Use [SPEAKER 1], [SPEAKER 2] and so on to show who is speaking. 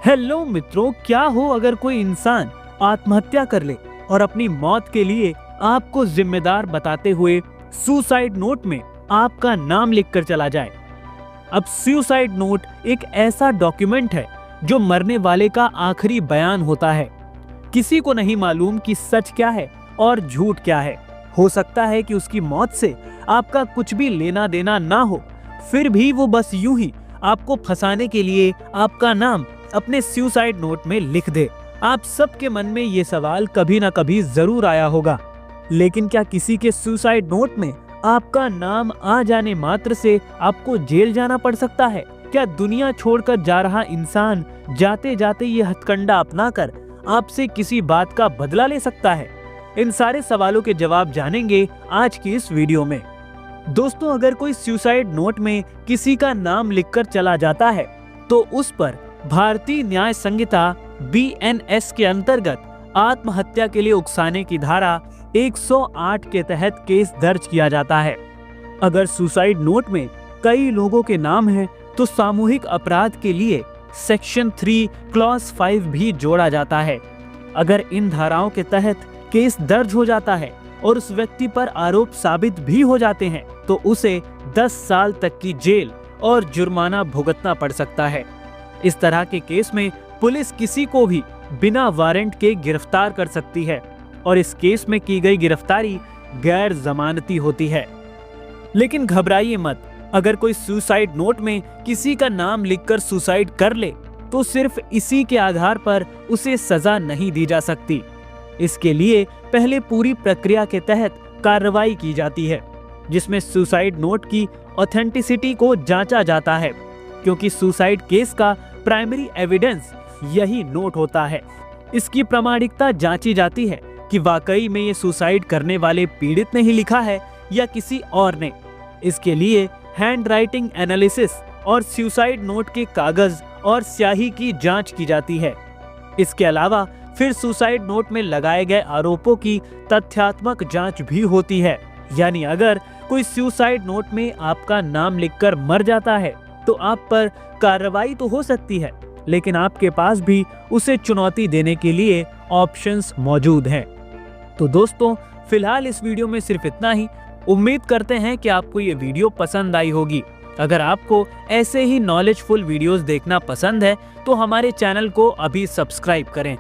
[SPEAKER 1] Hello मित्रों, क्या हो अगर कोई इंसान आत्महत्या कर ले और अपनी मौत के लिए आपको जिम्मेदार बताते हुए सुसाइड नोट में आपका नाम लिखकर चला जाए। अब सुसाइड नोट एक ऐसा डॉक्यूमेंट है जो मरने वाले का आखिरी बयान होता है। किसी को नहीं मालूम कि सच क्या है और झूठ क्या है। हो सकता है कि उसकी मौत से आपका कुछ भी लेना देना ना हो, फिर भी वो बस यूं ही आपको फंसाने के लिए आपका नाम अपने सुसाइड नोट में लिख दे। आप सबके मन में ये सवाल कभी ना कभी जरूर आया होगा, लेकिन क्या किसी के सुसाइड नोट में आपका नाम आ जाने मात्र से आपको जेल जाना पड़ सकता है? क्या दुनिया छोड़कर जा रहा इंसान जाते जाते ये हथकंडा अपनाकर आपसे किसी बात का बदला ले सकता है? इन सारे सवालों के जवाब जानेंगे आज की इस वीडियो में। दोस्तों, अगर कोई सुसाइड नोट में किसी का नाम लिखकर चला जाता है तो उस पर भारतीय न्याय संहिता BNS के अंतर्गत आत्महत्या के लिए उकसाने की धारा 108 के तहत केस दर्ज किया जाता है। अगर सुसाइड नोट में कई लोगों के नाम हैं तो सामूहिक अपराध के लिए सेक्शन 3 क्लॉज 5 भी जोड़ा जाता है। अगर इन धाराओं के तहत केस दर्ज हो जाता है और उस व्यक्ति पर आरोप साबित भी हो जाते हैं तो उसे 10 साल तक की जेल और जुर्माना भुगतना पड़ सकता है। इस तरह के केस में पुलिस किसी को भी बिना वारंट के गिरफ्तार कर सकती है और इस केस में की गई गिरफ्तारी गैर जमानती होती है। लेकिन घबराइए मत, अगर कोई सुसाइड नोट में किसी का नाम लिखकर सुसाइड कर ले तो सिर्फ इसी के आधार पर उसे सजा नहीं दी जा सकती। इसके लिए पहले पूरी प्रक्रिया के तहत कार्रवाई की जाती है, जिसमें सुसाइड नोट की ऑथेंटिसिटी को जांचा जाता है, क्योंकि सुसाइड केस का प्राइमरी एविडेंस यही नोट होता है। इसकी प्रामाणिकता जांची जाती है कि वाकई में ये सुसाइड करने वाले पीड़ित ने ही लिखा है या किसी और ने। इसके लिए हैंड राइटिंग एनालिसिस और सुसाइड नोट के कागज और स्याही की जांच की जाती है। इसके अलावा फिर सुसाइड नोट में लगाए गए आरोपों की तथ्यात्मक जांच भी होती है। यानी अगर कोई सुसाइड नोट में आपका नाम लिखकर मर जाता है तो आप पर कार्रवाई तो हो सकती है, लेकिन आपके पास भी उसे चुनौती देने के लिए ऑप्शंस मौजूद हैं। तो दोस्तों, फिलहाल इस वीडियो में सिर्फ इतना ही। उम्मीद करते हैं कि आपको ये वीडियो पसंद आई होगी। अगर आपको ऐसे ही नॉलेजफुल वीडियोस देखना पसंद है तो हमारे चैनल को अभी सब्सक्राइब करें।